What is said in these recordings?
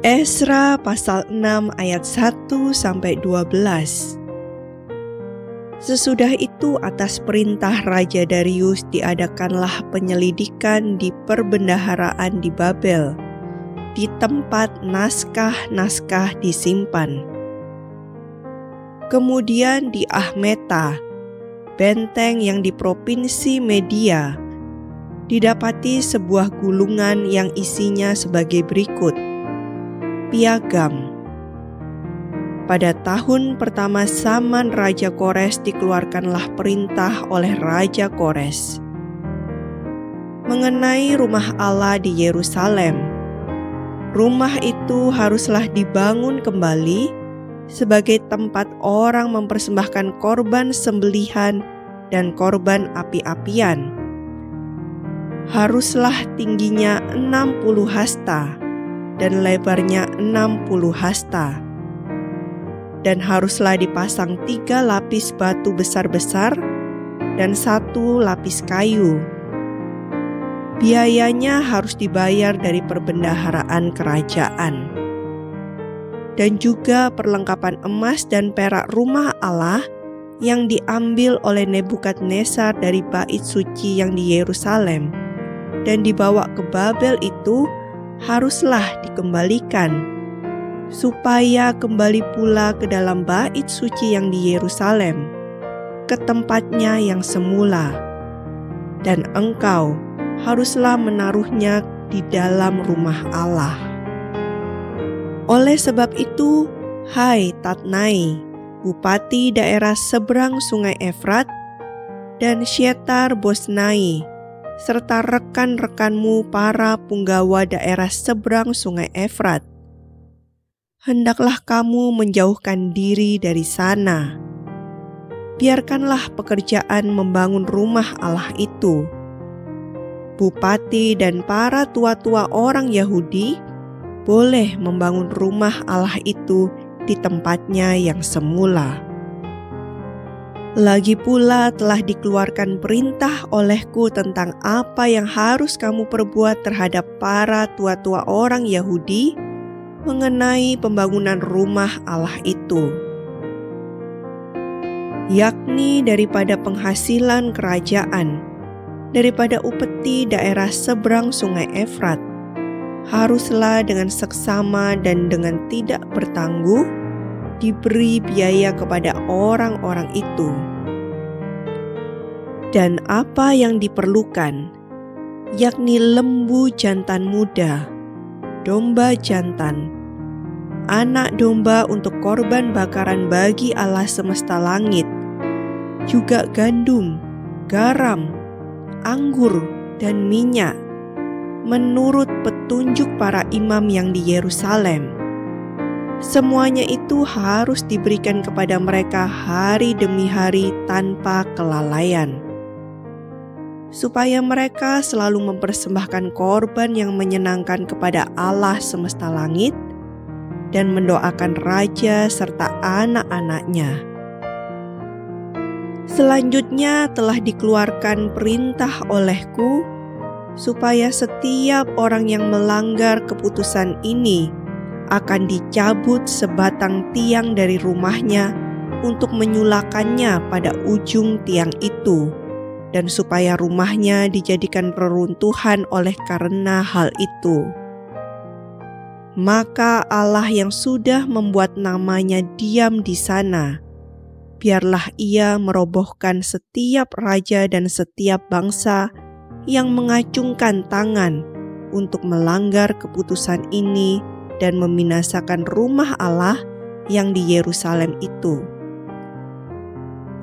Esra pasal 6 ayat 1-12. Sesudah itu atas perintah Raja Darius diadakanlah penyelidikan di perbendaharaan di Babel, di tempat naskah-naskah disimpan. Kemudian di Ahmeta, benteng yang di provinsi Media, didapati sebuah gulungan yang isinya sebagai berikut. Piagam. Pada tahun pertama zaman Raja Kores dikeluarkanlah perintah oleh Raja Kores mengenai rumah Allah di Yerusalem. Rumah itu haruslah dibangun kembali sebagai tempat orang mempersembahkan korban sembelihan dan korban api-apian. Haruslah tingginya 60 hasta dan lebarnya 60 hasta. Dan haruslah dipasang 3 lapis batu besar-besar dan 1 lapis kayu. Biayanya harus dibayar dari perbendaharaan kerajaan. Dan juga perlengkapan emas dan perak rumah Allah yang diambil oleh Nebukadnezar dari bait suci yang di Yerusalem dan dibawa ke Babel itu haruslah dikembalikan, supaya kembali pula ke dalam bait suci yang di Yerusalem, ke tempatnya yang semula. Dan engkau haruslah menaruhnya di dalam rumah Allah. Oleh sebab itu, hai Tatnai, bupati daerah seberang sungai Efrat, dan Syetar Bosnai, serta rekan-rekanmu para punggawa daerah seberang sungai Efrat, hendaklah kamu menjauhkan diri dari sana. Biarkanlah pekerjaan membangun rumah Allah itu. Bupati dan para tua-tua orang Yahudi boleh membangun rumah Allah itu di tempatnya yang semula. Lagi pula telah dikeluarkan perintah olehku tentang apa yang harus kamu perbuat terhadap para tua-tua orang Yahudi mengenai pembangunan rumah Allah itu, yakni daripada penghasilan kerajaan, daripada upeti daerah seberang sungai Efrat, haruslah dengan seksama dan dengan tidak bertangguh diberi biaya kepada orang-orang itu. Dan apa yang diperlukan, yakni lembu jantan muda, domba jantan, anak domba untuk korban bakaran bagi Allah semesta langit, juga gandum, garam, anggur, dan minyak, menurut petunjuk para imam yang di Yerusalem. Semuanya itu harus diberikan kepada mereka hari demi hari tanpa kelalaian, supaya mereka selalu mempersembahkan korban yang menyenangkan kepada Allah semesta langit dan mendoakan raja serta anak-anaknya. Selanjutnya telah dikeluarkan perintah olehku supaya setiap orang yang melanggar keputusan ini akan dicabut sebatang tiang dari rumahnya untuk menyulakannya pada ujung tiang itu, dan supaya rumahnya dijadikan reruntuhan oleh karena hal itu. Maka Allah yang sudah membuat namanya diam di sana, biarlah ia merobohkan setiap raja dan setiap bangsa yang mengacungkan tangan untuk melanggar keputusan ini dan membinasakan rumah Allah yang di Yerusalem itu.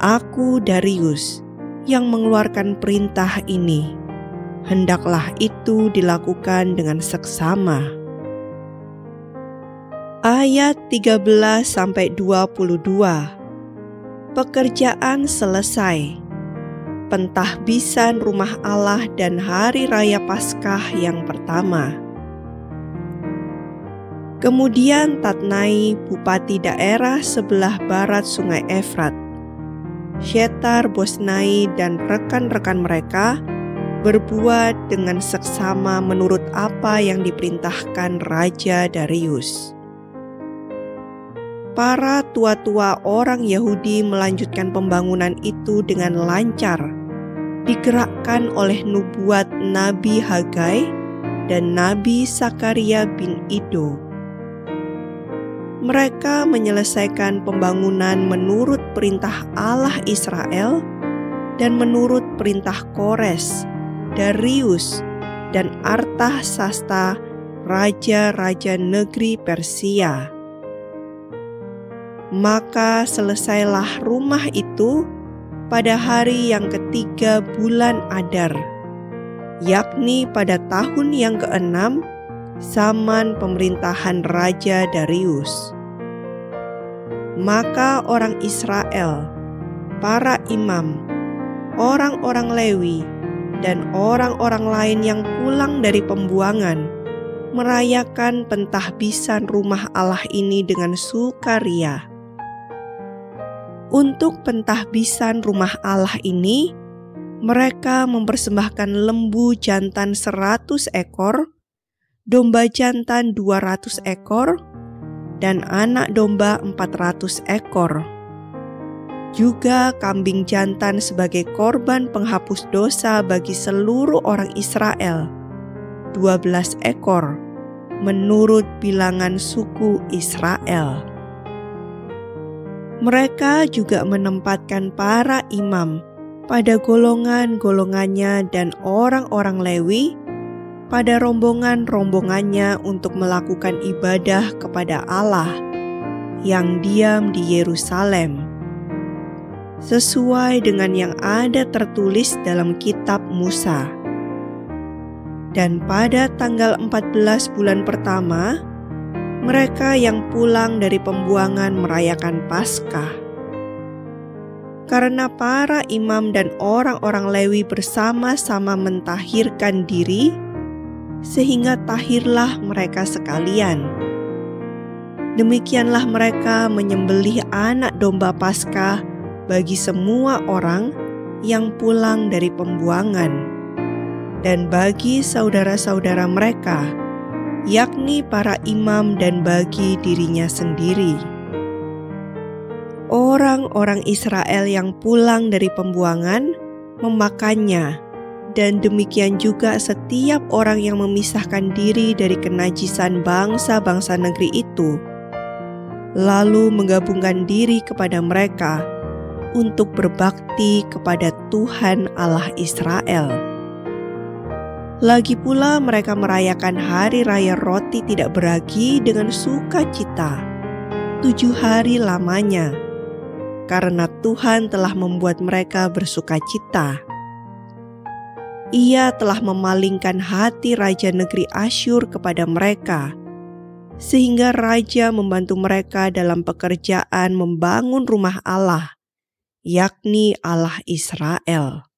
Aku Darius yang mengeluarkan perintah ini, hendaklah itu dilakukan dengan seksama. Ayat 13-22. Pekerjaan selesai. Pentahbisan rumah Allah dan hari raya Paskah yang pertama. Kemudian Tatnai, bupati daerah sebelah barat sungai Efrat, Syetar Bosnai dan rekan-rekan mereka berbuat dengan seksama menurut apa yang diperintahkan Raja Darius. Para tua-tua orang Yahudi melanjutkan pembangunan itu dengan lancar, digerakkan oleh nubuat Nabi Hagai dan Nabi Sakaria bin Ido. Mereka menyelesaikan pembangunan menurut perintah Allah Israel dan menurut perintah Kores, Darius, dan Artasasta, raja-raja negeri Persia. Maka selesailah rumah itu pada hari yang ketiga bulan Adar, yakni pada tahun yang ke-6 zaman pemerintahan Raja Darius. Maka orang Israel, para imam, orang-orang Lewi, dan orang-orang lain yang pulang dari pembuangan merayakan pentahbisan rumah Allah ini dengan sukaria. Untuk pentahbisan rumah Allah ini, mereka mempersembahkan lembu jantan 100 ekor, domba jantan 200 ekor, dan anak domba 400 ekor. Juga kambing jantan sebagai korban penghapus dosa bagi seluruh orang Israel, 12 ekor, menurut bilangan suku Israel. Mereka juga menempatkan para imam pada golongan-golongannya dan orang-orang Lewi pada rombongan-rombongannya untuk melakukan ibadah kepada Allah yang diam di Yerusalem, sesuai dengan yang ada tertulis dalam kitab Musa. Dan pada tanggal 14 bulan pertama, mereka yang pulang dari pembuangan merayakan Paskah. Karena para imam dan orang-orang Lewi bersama-sama mentahirkan diri, sehingga tahirlah mereka sekalian. Demikianlah mereka menyembelih anak domba Paskah bagi semua orang yang pulang dari pembuangan, dan bagi saudara-saudara mereka, yakni para imam, dan bagi dirinya sendiri. Orang-orang Israel yang pulang dari pembuangan memakannya, dan demikian juga setiap orang yang memisahkan diri dari kenajisan bangsa-bangsa negeri itu, lalu menggabungkan diri kepada mereka untuk berbakti kepada Tuhan Allah Israel. Lagi pula mereka merayakan hari raya roti tidak beragi dengan sukacita 7 hari lamanya, karena Tuhan telah membuat mereka bersukacita. Ia telah memalingkan hati raja negeri Asyur kepada mereka, sehingga raja membantu mereka dalam pekerjaan membangun rumah Allah, yakni Allah Israel.